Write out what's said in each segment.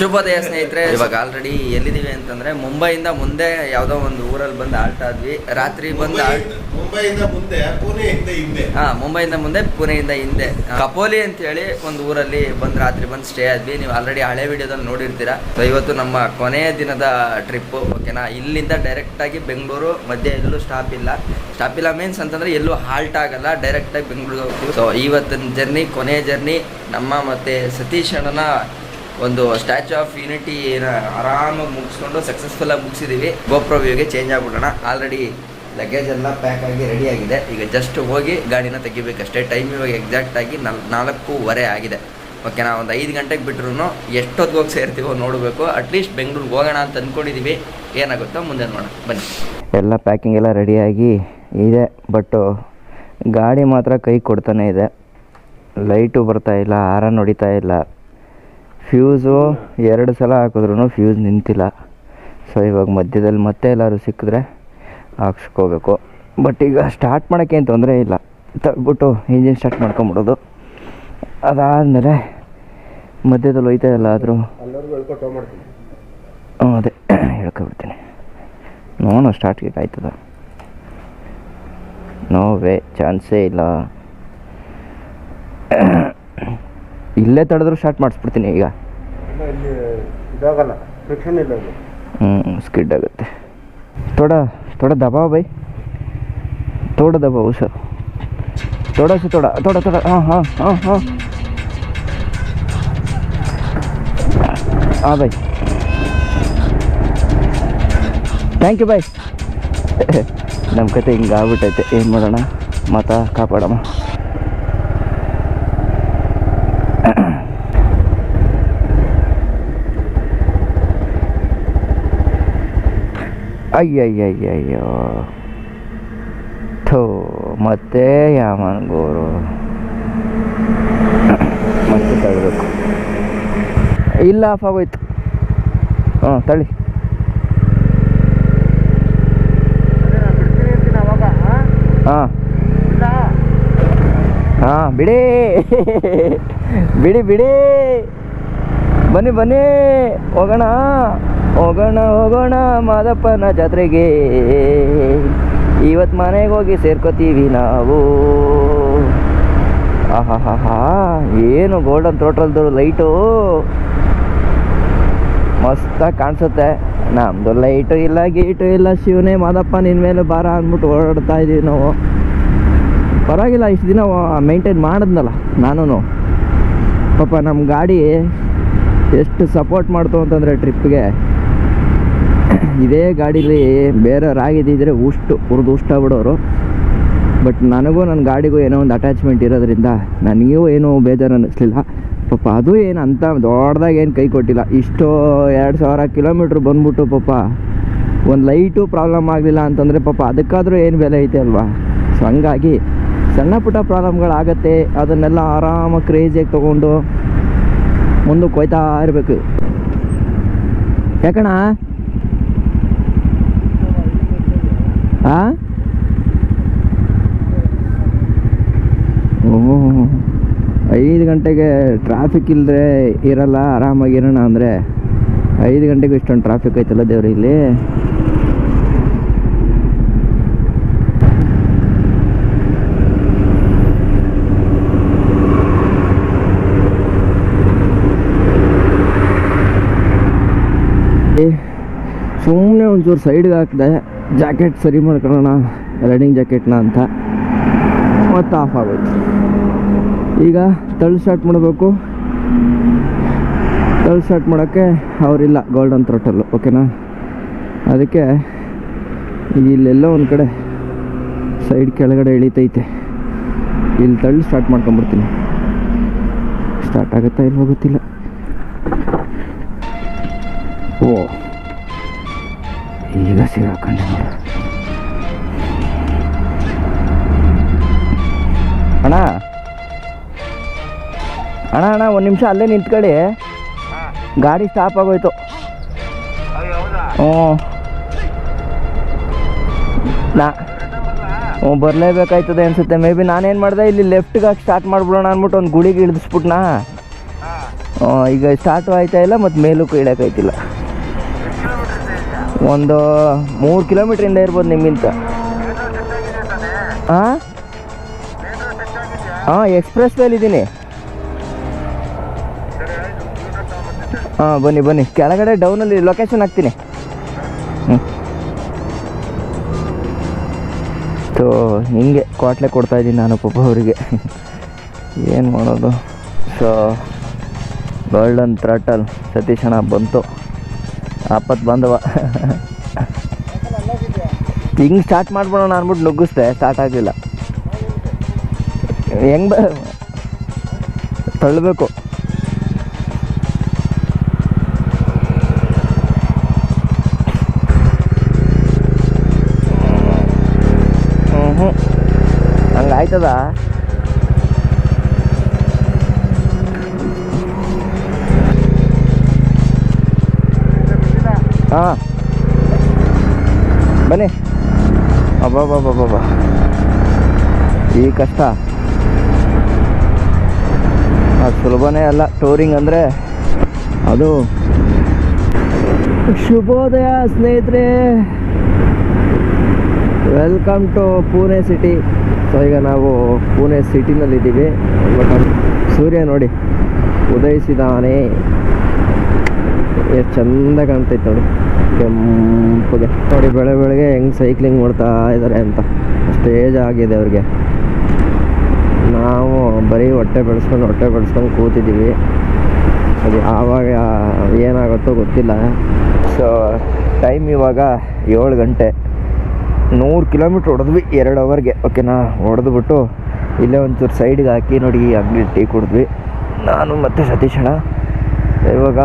ಶುಭೋದಯ ಸ್ನೇಹಿತರೆ. ಇವಾಗ ಆಲ್ರೆಡಿ ಎಲ್ಲಿದ್ದೀವಿ ಅಂತಂದ್ರೆ ಮುಂಬೈಯಿಂದ ಮುಂದೆ ಯಾವುದೋ ಒಂದು ಊರಲ್ಲಿ ಬಂದು ಆಲ್ಟ್ ಆದ್ವಿ. ರಾತ್ರಿ ಬಂದು ಮುಂಬೈಯಿಂದ ಮುಂದೆ ಪುಣೆಯಿಂದ ಹಿಂದೆ ಕಪೋಲಿ ಅಂತ ಹೇಳಿ ಒಂದು ಊರಲ್ಲಿ ಬಂದು ರಾತ್ರಿ ಬಂದು ಸ್ಟೇ ಆದ್ವಿ. ನೀವು ಆಲ್ರೆಡಿ ಹಳೆ ವಿಡಿಯೋದಲ್ಲಿ ನೋಡಿರ್ತೀರಾ. ಸೊ ಇವತ್ತು ನಮ್ಮ ಕೊನೆಯ ದಿನದ ಟ್ರಿಪ್, ಓಕೆನಾ. ಇಲ್ಲಿಂದ ಡೈರೆಕ್ಟ್ ಆಗಿ ಬೆಂಗಳೂರು, ಮಧ್ಯೆ ಎಲ್ಲೂ ಸ್ಟಾಪ್ ಇಲ್ಲ ಮೀನ್ಸ್ ಅಂತಂದ್ರೆ ಎಲ್ಲೂ ಹಾಲ್ಟ್ ಆಗಲ್ಲ, ಡೈರೆಕ್ಟ್ ಆಗಿ ಬೆಂಗಳೂರಿಗೆ ಹೋಗ್ತೀವಿ. ಸೊ ಇವತ್ತಿನ ಜರ್ನಿ, ಕೊನೆಯ ಜರ್ನಿ ನಮ್ಮ ಮತ್ತೆ ಸತೀಶ್ ಅಣ್ಣನ ಒಂದು ಸ್ಟ್ಯಾಚ್ಯೂ ಆಫ್ ಯೂನಿಟಿ ಆರಾಮಾಗಿ ಮುಗಿಸ್ಕೊಂಡು ಸಕ್ಸಸ್ಫುಲ್ಲಾಗಿ ಮುಗಿಸಿದ್ದೀವಿ. ಗೋಪ್ರೋ ವ್ಯೂಗೆ ಚೇಂಜ್ ಆಗ್ಬಿಡೋಣ. ಆಲ್ರೆಡಿ ಲಗೇಜ್ ಎಲ್ಲ ಪ್ಯಾಕ್ ಆಗಿ ರೆಡಿ ಆಗಿದೆ. ಈಗ ಜಸ್ಟ್ ಹೋಗಿ ಗಾಡಿನ ತೆಗಿಬೇಕಷ್ಟೇ. ಟೈಮ್ ಇವಾಗ ಎಕ್ಸಾಕ್ಟಾಗಿ 4:15 ಆಗಿದೆ, ಓಕೆನಾ. ಒಂದು 5 ಗಂಟೆಗೆ ಬಿಟ್ರು ಎಷ್ಟೊತ್ತಿಗೆ ಹೋಗಿ ಸೇರ್ತೀವೋ ನೋಡಬೇಕು. ಅಟ್ಲೀಸ್ಟ್ ಬೆಂಗಳೂರಿಗೆ ಹೋಗೋಣ ಅಂತ ಅಂದ್ಕೊಂಡಿದ್ದೀವಿ. ಏನಾಗುತ್ತೋ ಮುಂದೆ ನೋಡೋಣ ಬನ್ನಿ. ಎಲ್ಲ ಪ್ಯಾಕಿಂಗ್ ಎಲ್ಲ ರೆಡಿಯಾಗಿ ಇದೆ, ಬಟ್ ಗಾಡಿ ಮಾತ್ರ ಕೈ ಕೊಡ್ತಾನೆ ಇದೆ. ಲೈಟು ಬರ್ತಾಯಿಲ್ಲ, ಹಾರನ್ ಹೊಡಿತಾ ಇಲ್ಲ. ಫ್ಯೂಸು 2 ಸಲ ಹಾಕಿದ್ರೂ ಫ್ಯೂಸ್ ನಿಂತಿಲ್ಲ. ಸೊ ಇವಾಗ ಮಧ್ಯದಲ್ಲಿ ಮತ್ತೆ ಎಲ್ಲರೂ ಸಿಕ್ಕಿದ್ರೆ ಹಾಕ್ಸ್ಕೋಬೇಕು. ಬಟ್ ಈಗ ಸ್ಟಾರ್ಟ್ ಮಾಡೋಕ್ಕೆ ಏನು ತೊಂದರೆ ಇಲ್ಲ, ತಗ್ಬಿಟ್ಟು ಇಂಜಿನ್ ಸ್ಟಾರ್ಟ್ ಮಾಡ್ಕೊಂಬಿಡೋದು. ಅದಾದಮೇಲೆ ಮಧ್ಯದಲ್ಲಿ ಹೋಯ್ತಾ ಇಲ್ಲ ಆದರೂ ಅದೇ ಹೇಳ್ಕೊಬಿಡ್ತೀನಿ. ನೋಡೋಣ ಸ್ಟಾರ್ಟ್ಗೆ ಆಯ್ತದ. ನೋ ವೇ, ಚಾನ್ಸೇ ಇಲ್ಲ. ಇಲ್ಲೇ ತಡೆದ್ರು ಸ್ಟಾರ್ಟ್ ಮಾಡಿಸ್ಬಿಡ್ತೀನಿ ಈಗ. ಇದಾಗಲ್ಲ, ಫ್ರಿಕ್ಷನ್ ಇಲ್ಲ. ಸ್ಕಿಡ್ ಆಗುತ್ತೆ. थोड़ा दबाओ भाई, थोड़ा दबाओ सर, थोड़ा से थोड़ा. हाँ हाँ भाई, ಥ್ಯಾಂಕ್ ಯು ಬಾಯ್. ನಮ್ಮ ಕತೆ ಹಿಂಗೆ ಆಗ್ಬಿಟ್ಟೈತೆ, ಏನು ಮಾಡೋಣ, ಮಾತಾ ಕಾಪಾಡಮ್ಮ. ಅಯ್ಯಯ್ಯಯ್ಯಯ್ಯೋ ಥೋ, ಮತ್ತೆ ಯಾಮನ್ಗೋರು ಮತ್ತೆ ತಗಬೇಕು. ಇಲ್ಲ, ಆಫ್ ಆಗೋಯ್ತು. ತಳಿ. ಬಿಡಿ ಬಿಡಿ ಬಿಡಿ, ಬನ್ನಿ ಹೋಗೋಣ ಮಾದಪ್ಪನ ಜಾತ್ರೆಗೆ. ಇವತ್ತು ಮನೆಗೆ ಹೋಗಿ ಸೇರ್ಕೋತೀವಿ ನಾವು. ಆಹಾ, ಏನು ಗೋಲ್ಡನ್ ಥ್ರೋಟಲ್ದು ಲೈಟು ಮಸ್ತಾಗಿ ಕಾಣಿಸುತ್ತೆ. ನಮ್ಮದು ಲೈಟು ಇಲ್ಲ, ಗೀಟು ಇಲ್ಲ. ಶಿವನೇ ಮಾದಪ್ಪ ನಿನ್ನ ಮೇಲೆ ಭಾರ ಅಂದ್ಬಿಟ್ಟು ಓಡಾಡ್ತಾ ಇದ್ದೀವಿ ನಾವು. ಪರವಾಗಿಲ್ಲ, ಇಷ್ಟು ದಿನ ಮೇಂಟೈನ್ ಮಾಡಿದ್ನಲ್ಲ ನಾನು. ಪಾಪ ನಮ್ಮ ಗಾಡಿ ಎಷ್ಟು ಸಪೋರ್ಟ್ ಮಾಡ್ತು ಅಂತಂದರೆ ಟ್ರಿಪ್ಗೆ. ಇದೇ ಗಾಡೀಲಿ ಬೇರೆಯವ್ರು ಆಗಿದ್ದಿದ್ರೆ ಹುರಿದು ಬಿಡೋರು. ಬಟ್ ನನಗೂ ನನ್ನ ಗಾಡಿಗೂ ಏನೋ ಒಂದು ಅಟ್ಯಾಚ್ಮೆಂಟ್ ಇರೋದ್ರಿಂದ ನನಗೂ ಏನೂ ಬೇಜಾರು ಅನ್ನಿಸ್ಲಿಲ್ಲ. ಪಾಪ ಅದು ಏನು ಅಂತ ದೊಡ್ಡದಾಗಿ ಏನು ಕೈ ಕೊಟ್ಟಿಲ್ಲ. ಇಷ್ಟು 2000 ಕಿಲೋಮೀಟ್ರ್ ಬಂದ್ಬಿಟ್ಟು ಪಾಪ ಒಂದು ಲೈಟು ಪ್ರಾಬ್ಲಮ್ ಆಗಲಿಲ್ಲ ಅಂತಂದರೆ ಪಾಪ ಅದಕ್ಕಾದರೂ ಏನು ಬೆಲೆ ಐತೆ ಅಲ್ವಾ. ಸೊ ಹಂಗಾಗಿ ಸಣ್ಣ ಪುಟ್ಟ ಪ್ರಾಬ್ಲಮ್ಗಳಾಗತ್ತೆ, ಅದನ್ನೆಲ್ಲ ಆರಾಮಾಗಿ ಕ್ರೇಜಿಯಾಗಿ ತೊಗೊಂಡು ಮುಂದಕ್ಕೆ ಹೋಯ್ತಾ ಇರಬೇಕು. ಯಾಕಣ್ಣ? 5 ಗಂಟೆಗೆ ಟ್ರಾಫಿಕ್ ಇಲ್ಲದೆ ಇರಲ್ಲ, ಆರಾಮಾಗಿರೋಣ ಅಂದರೆ 5 ಗಂಟೆಗೂ ಇಷ್ಟೊಂದು ಟ್ರಾಫಿಕ್ ಐತಲ್ಲ ದೇವ್ರಿ ಇಲ್ಲಿ. ಸುಮ್ಮನೆ ಒಂಚೂರು ಸೈಡ್ಗೆ ಹಾಕಿದೆ, ಜಾಕೆಟ್ ಸರಿ ಮಾಡ್ಕೊಳ್ಳೋಣ, ರೈಡಿಂಗ್ ಜಾಕೆಟ್ನ ಅಂತ. ಮತ್ತೆ ಆಫ್ ಆಗೋಯ್ತು. ಈಗ ತಳ್ಳು ಸ್ಟಾರ್ಟ್ ಮಾಡಬೇಕು. ತಳ್ಳು ಸ್ಟಾರ್ಟ್ ಮಾಡೋಕ್ಕೆ ಅವರಿಲ್ಲ, ಗೋಲ್ಡನ್ ಥ್ರೋಟಲ್ಲು, ಓಕೆನಾ. ಅದಕ್ಕೆ ಇಲ್ಲೆಲ್ಲ ಒಂದು ಕಡೆ ಸೈಡ್ ಕೆಳಗಡೆ ಇಳಿತೈತೆ. ಇಲ್ಲಿ ತಳ್ಳು ಸ್ಟಾರ್ಟ್ ಮಾಡ್ಕೊಂಬಿಡ್ತೀನಿ. ಸ್ಟಾರ್ಟ್ ಆಗುತ್ತಾ ಇಲ್ಲಿ ಹೋಗುತ್ತಿಲ್ಲ. ಓ, ಈಗ ಸಿಗಾಕೊಂಡೆ ನೋಡು. ಅಣ್ಣ ಒಂದು ನಿಮಿಷ ಅಲ್ಲೇ ನಿಂತ್ಕೊಳ್ಳಿ, ಗಾಡಿ ಸ್ಟಾಪ್ ಆಗೋಯ್ತು. ಬರಲೇಬೇಕಾಯ್ತದೆ ಅನ್ಸುತ್ತೆ. ಮೇ ಬಿ ನಾನೇನು ಮಾಡಿದೆ, ಇಲ್ಲಿ ಲೆಫ್ಟ್ಗೆ ಸ್ಟಾರ್ಟ್ ಮಾಡಿಬಿಡೋಣ ಅಂದ್ಬಿಟ್ಟು ಒಂದು ಗುಳಿಗೆ ಇಳಿಸ್ಬಿಟ್ನಾ. ಈಗ ಸ್ಟಾರ್ಟು ಆಯ್ತಾ ಇಲ್ಲ ಮತ್ತು ಮೇಲಕ್ಕೂ ಇಳೋಕ್ಕಾಯ್ತಿಲ್ಲ. ಒಂದು 3 ಕಿಲೋಮೀಟ್ರಿಂದ ಇರ್ಬೋದು ನಿಮ್ಗಿಂತ. ಹಾಂ ಹಾಂ, ಎಕ್ಸ್ಪ್ರೆಸ್ ವೇಲಿದ್ದೀನಿ. ಹಾಂ, ಬನ್ನಿ ಬನ್ನಿ, ಕೆಳಗಡೆ ಡೌನಲ್ಲಿ ಲೊಕೇಶನ್ ಹಾಕ್ತೀನಿ. ಸೊ ಹಿಂಗೆ ಕ್ವಾಟ್ಲೆ ಕೊಡ್ತಾಯಿದ್ದೀನಿ ನಾನು ಪಾಪ ಅವರಿಗೆ. ಏನು ಮಾಡೋದು. ಸೊ ಗೋಲ್ಡನ್ ಥ್ರಾಟಲ್ ಸತೀಶಣ್ಣ ಬಂತು, ಆಪತ್ತು ಬಂದವ. ಹಿಂಗೆ ಸ್ಟಾರ್ಟ್ ಮಾಡ್ಬಿಡೋಣ ಅಂದ್ಬಿಟ್ಟು ನುಗ್ಗಿಸ್ದೆ, ಸ್ಟಾರ್ಟ್ ಆಗಲಿಲ್ಲ. ಹೆಂಗೆ ತಳ್ಳಬೇಕು. ಹಂಗೆ ಆಯ್ತದ. ಹಾಂ ಬನ್ನಿ. ಅಬ್ಬಬ್ಬಬ್ಬಬ್ಬ, ಈ ಕಷ್ಟ ಅದು ಸುಲಭನೇ ಅಲ್ಲ. ಟೂರಿಂಗ್ ಅಂದರೆ ಅದು. ಶುಭೋದಯ ಸ್ನೇಹಿತರೆ, welcome to Pune city. So ಈಗ ನಾವು ಪುಣೆ ಸಿಟಿನಲ್ಲಿದ್ದೀವಿ. ಸೂರ್ಯ ನೋಡಿ ಉದಯಿಸಿದಾನೆ, ಎಷ್ಟು ಚಂದ ಕಾಣ್ತೈತೆ ನೋಡಿ, ಕೆಂಪಗೆ. ನೋಡಿ ಬೆಳಗ್ಗೆ ಹೆಂಗೆ ಸೈಕ್ಲಿಂಗ್ ಮಾಡ್ತಾ ಇದ್ದಾರೆ ಅಂತ. ಅಷ್ಟು ಏಜ್ ಆಗಿದೆ ಅವ್ರಿಗೆ. ನಾವು ಬರೀ ಹೊಟ್ಟೆ ಬೆಳೆಸ್ಕೊಂಡು ಕೂತಿದ್ದೀವಿ. ಅದು ಆವಾಗ ಏನಾಗುತ್ತೋ ಗೊತ್ತಿಲ್ಲ. ಸೊ ಟೈಮ್ ಇವಾಗ 7 ಗಂಟೆ. 100 ಕಿಲೋಮೀಟ್ರ್ ಹೊಡೆದ್ವಿ 2 ಅವರ್ಗೆ. ಓಕೆನಾ, ಹೊಡೆದ್ಬಿಟ್ಟು ಇಲ್ಲೇ ಒಂಚೂರು ಸೈಡ್ಗೆ ಹಾಕಿ ನೋಡಿ ಅಂಗಡಿ ಟೀ ಕುಡಿದ್ವಿ ನಾನು ಮತ್ತು ಸತೀಶಣ್ಣ. ಇವಾಗ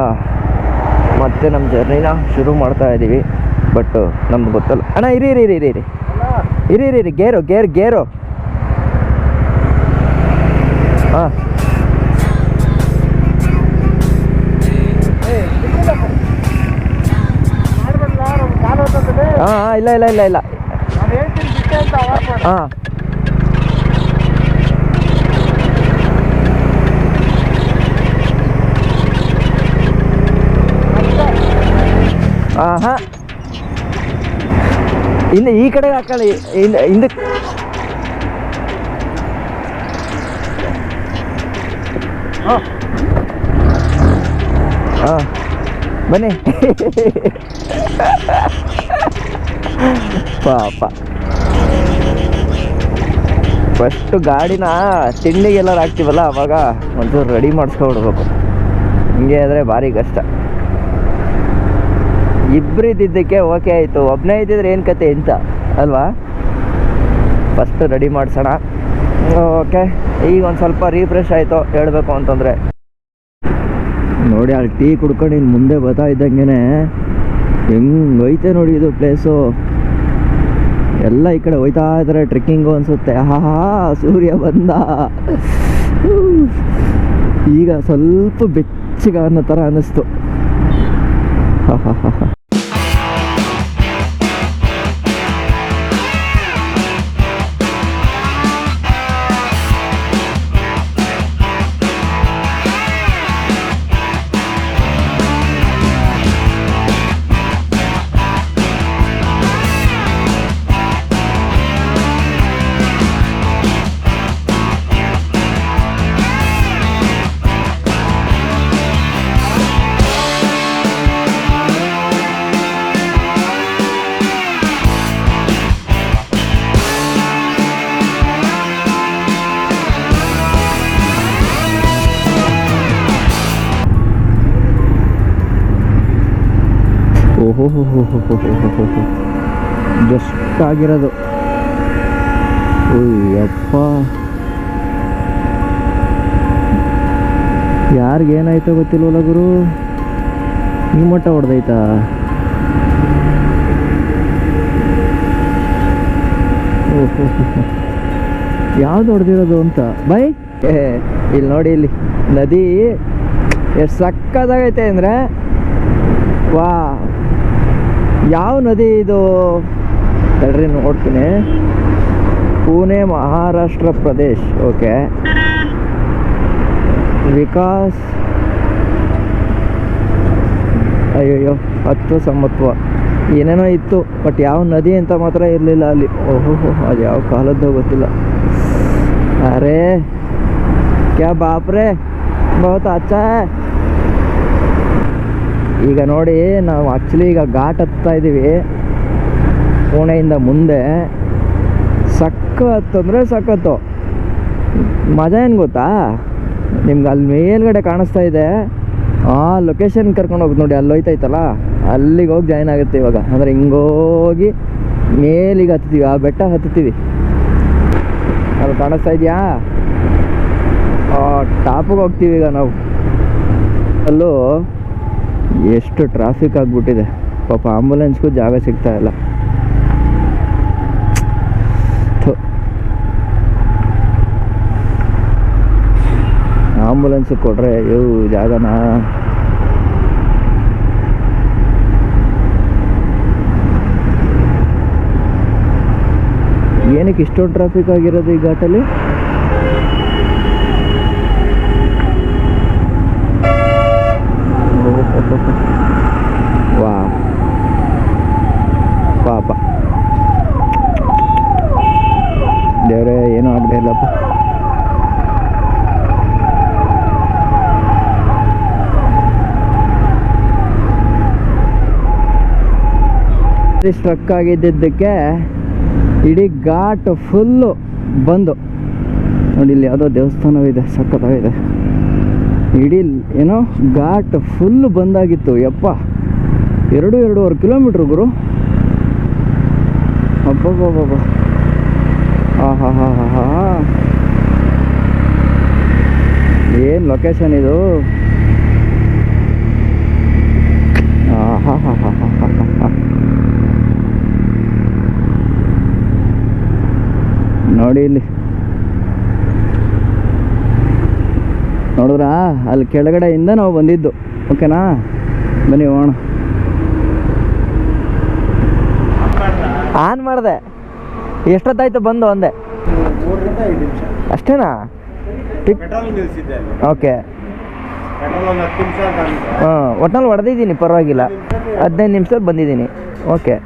ಮತ್ತೆ ನಮ್ಮ ಜರ್ನಿನ ಶುರು ಮಾಡ್ತಾ ಇದ್ದೀವಿ. ಬಟ್ ನಮ್ಗೆ ಗೊತ್ತಲ್ಲ. ಅಣ್ಣ ಇರಿ ಇರಿ ಇರಿ ಇರಿ ಇರಿ ಇರಿ ಇರಿ ಗೇರು. ಹಾಂ ಹಾಂ, ಇಲ್ಲ ಹಾಂ. ಹಾಂ, ಇನ್ನು ಈ ಕಡೆ ಹಾಕೊಳ್ಳಿ, ಹಿಂದಕ್ಕೆ. ಹಾಂ ಬನ್ನಿ. ಪಾಪ ಫಸ್ಟು ಗಾಡಿನ ತಿಂಡಿಗೆಲ್ಲರೂ ಹಾಕ್ತೀವಲ್ಲ, ಅವಾಗ ಒಂಚೂರು ರೆಡಿ ಮಾಡಿಸ್ಕೊಬಿಡ್ಬೇಕು. ಹಿಂಗೆ ಆದರೆ ಭಾರಿ ಕಷ್ಟ. ಇಬ್ಬರು ಇದ್ದಿದ್ದಕ್ಕೆ ಓಕೆ ಆಯಿತು, ಒಬ್ಬನೇ ಇದ್ದಿದ್ರೆ ಏನು ಕತೆ ಅಂತ ಅಲ್ವಾ. First ready ಮಾಡಿಸೋಣ. ಓಕೆ, ಈಗ ಒಂದು ಸ್ವಲ್ಪ ರೀಫ್ರೆಶ್ ಆಯಿತು ಹೇಳಬೇಕು ಅಂತಂದರೆ. ನೋಡಿ ಅಲ್ಲಿ ಟೀ ಕುಡ್ಕೊಂಡು ಇನ್ನು ಮುಂದೆ ಬರ್ತಾ ಇದ್ದಂಗೆ ಹೆಂಗೈತೆ ನೋಡಿ ಇದು ಪ್ಲೇಸು. ಎಲ್ಲ ಈ ಕಡೆ ಹೋಯ್ತಾ ಇದ್ದಾರೆ, ಟ್ರೆಕ್ಕಿಂಗು ಅನಿಸುತ್ತೆ. ಹಾ, ಸೂರ್ಯ ಬಂದ. ಈಗ ಸ್ವಲ್ಪ ಬೆಚ್ಚಗ ಅನ್ನೋ ಥರ ಅನ್ನಿಸ್ತು. ಹಾ. ಓಹೋ, ಜಸ್ಟ್ ಆಗಿರೋದು. ಅಯ್ಯಪ್ಪ, ಯಾರಿಗೇನಾಯ್ತೋ ಗೊತ್ತಿಲ್ವಲ್ಲ ಗುರು, ಈ ಮಟ್ಟ ಹೊಡೆದೈತಾ? ಓಹೋ, ಯಾವ್ದು ಹೊಡೆದಿರೋದು ಅಂತ. ಬೈ ಇಲ್ಲಿ ನೋಡಿ, ಇಲ್ಲಿ ನದಿ ಎಷ್ಟು ಸಕ್ಕದಾಗೈತೆ ಅಂದರೆ, ವಾ, ಯಾವ ನದಿ ಇದು ತಡ್ರಿ ನೋಡ್ತೀನಿ. ಪುಣೆ ಮಹಾರಾಷ್ಟ್ರ ಪ್ರದೇಶ್. ಓಕೆ, ವಿಕಾಸ್ ಅಯ್ಯಯ್ಯೋ 10 ಸಮತ್ವ ಏನೇನೋ ಇತ್ತು, ಬಟ್ ಯಾವ ನದಿ ಅಂತ ಮಾತ್ರ ಇರಲಿಲ್ಲ ಅಲ್ಲಿ. ಓಹೋ, ಅದು ಯಾವ ಕಾಲದ್ದು ಗೊತ್ತಿಲ್ಲ. ಅರೆ ಕ್ಯಾ ಬಾಪ್ರೆ, ಬಹುತ್ ಅಚ್ಚಾ ಹೈ. ಈಗ ನೋಡಿ, ನಾವು ಆ್ಯಕ್ಚುಲಿ ಈಗ ಘಾಟ್ ಹತ್ತಾ ಇದ್ದೀವಿ ಪುಣೆಯಿಂದ ಮುಂದೆ. ಸಖತ್ತಂದರೆ ಸಖತ್ತು ಮಜಾ. ಏನು ಗೊತ್ತಾ ನಿಮ್ಗೆ, ಅಲ್ಲಿ ಮೇಲ್ಗಡೆ ಕಾಣಿಸ್ತಾ ಇದೆ ಆ ಲೊಕೇಶನ್ ಕರ್ಕೊಂಡು ಹೋಗಿ ನೋಡಿ, ಅಲ್ಲಿ ಹೋಯ್ತೈತಲ್ಲ ಅಲ್ಲಿಗೆ ಹೋಗಿ ಜಾಯ್ನ್ ಆಗುತ್ತೆ ಇವಾಗ. ಅಂದರೆ ಹಿಂಗೋಗಿ ಮೇಲಿಗೆ ಹತ್ತೀವಿ, ಆ ಬೆಟ್ಟ ಹತ್ತೀವಿ. ಅಲ್ಲಿ ಕಾಣಿಸ್ತಾ ಇದೆಯಾ, ಟಾಪಿಗೆ ಹೋಗ್ತೀವಿ ಈಗ ನಾವು. ಅಲ್ಲೂ ಎಷ್ಟು ಟ್ರಾಫಿಕ್ ಆಗಿಬಿಟ್ಟಿದೆ ಪಾಪ, ಆಂಬುಲೆನ್ಸ್ಗೂ ಜಾಗ ಸಿಗ್ತಾ ಇಲ್ಲ. ಆಂಬುಲೆನ್ಸ್ ಕೊಡ್ರೆ ಇವು ಜಾಗನ. ಏನಕ್ಕೆ ಇಷ್ಟೊಂದು ಟ್ರಾಫಿಕ್ ಆಗಿರೋದು ಈ ಘಾಟಲ್ಲಿ? ವಾ ಪಾಪ, ದೇವರೇ ಏನೂ ಆಗದೆ ಇಲ್ಲಪ್ಪ. ಸ್ಟ್ರಕ್ ಆಗಿದ್ದಕ್ಕೆ ಇಡೀ ಘಾಟ್ ಫುಲ್ಲು ಬಂದು ನೋಡಿ. ಇಲ್ಲಿ ಯಾವುದೋ ದೇವಸ್ಥಾನವಿದೆ, ಸಖತ್ತಾಗಿದೆ. ಇಡೀ ಏನೋ ಘಾಟ್ ಫುಲ್ಲು ಬಂದಾಗಿತ್ತು. ಯಪ್ಪ, 2-2.5 ಕಿಲೋಮೀಟ್ರ್ ಗುರು. ಅಬ್ಬಬ್ಬಬ್ಬ, ಹಾ ಹಾ ಹಾ ಹಾ, ಏನು ಲೊಕೇಶನ್ ಇದು. ಹಾ ಹಾ ಹಾ ಹಾ ಹಾ ಹಾ, ನೋಡಿ ಇಲ್ಲಿ ನೋಡಿದ್ರಾ, ಅಲ್ಲಿ ಕೆಳಗಡೆಯಿಂದ ನಾವು ಬಂದಿದ್ದು. ಓಕೆನಾ, ಬನ್ನಿ ಹೋಗೋಣ. ಆನ್ ಮಾಡಿದೆ. ಎಷ್ಟೊತ್ತಾಯ್ತು ಬಂದು? ಅಂದೆ 3ರಿಂದ 5 ನಿಮಿಷ ಅಷ್ಟೇನಾ? ಪೆಟ್ರೋಲ್ ನಿಲ್ಲಿಸಿದ್ದೆ. ಓಕೆ, ಪೆಟ್ರೋಲ್ ಒಂದು 10 ನಿಮಿಷ ಅಂತ. ಹಾಂ, ಒಟ್ನಲ್ಲಿ ಹೊಡೆದಿದ್ದೀನಿ, ಪರವಾಗಿಲ್ಲ. 15 ನಿಮಿಷದಲ್ಲಿ ಬಂದಿದ್ದೀನಿ. ಓಕೆ.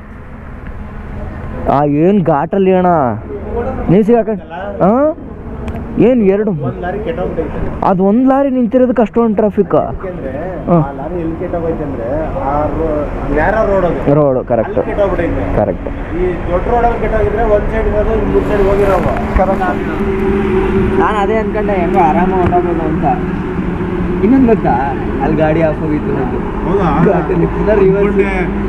ಏನು ಘಾಟಲ್ಲಿ ಅಣ್ಣ ನೀವು ಸಿಗಾಕೊಂಡು. ಹಾಂ, ಏನು ಎರಡು ಒಂದು ಲಾರಿ ಕೆಟ್ಟೋಗ್ತೈತೆ. ಅದು ಒಂದು ಲಾರಿ ನಿಂತಿರೋದಕ್ಕೆ ಅಷ್ಟೊಂದು ಟ್ರಾಫಿಕ್. ಯಾಕೆಂದ್ರೆ ಆ ಲಾರಿ ಎಲ್ಲಿ ಕೆಟ್ಟೋಗೈತೆ ಅಂದ್ರೆ ಆ ನ್ಯಾರೋ ರೋಡ್ ಅದು, ರೋಡು ಕರೆಕ್ಟ್ ಕೆಟ್ಟೋಗ್ಬಿಟ್ಟೈತೆ. ಕರೆಕ್ಟ್. ಈ ದೊಡ್ಡ ರೋಡಲ್ಲಿ ಕೆಟ್ಟೋಗಿದ್ರೆ ಒಂದು ಸೈಡ್ ಇರೋದು, 3 ಸೈಡ್ ಹೋಗಿರೋವ. ನಾನು ಅದೇ ಅನ್ಕೊಂಡೆ, ಹೆಂಗೋ ಆರಾಮಾಗಿ ಹೊರಡೋದು ಅಂತ. ಇನ್ನೊಂದು ಗೊತ್ತಾ, ಅಲ್ಲಿ ಗಾಡಿ ಆಫ್ ಹೋಗಿತ್ತು ನಂದು.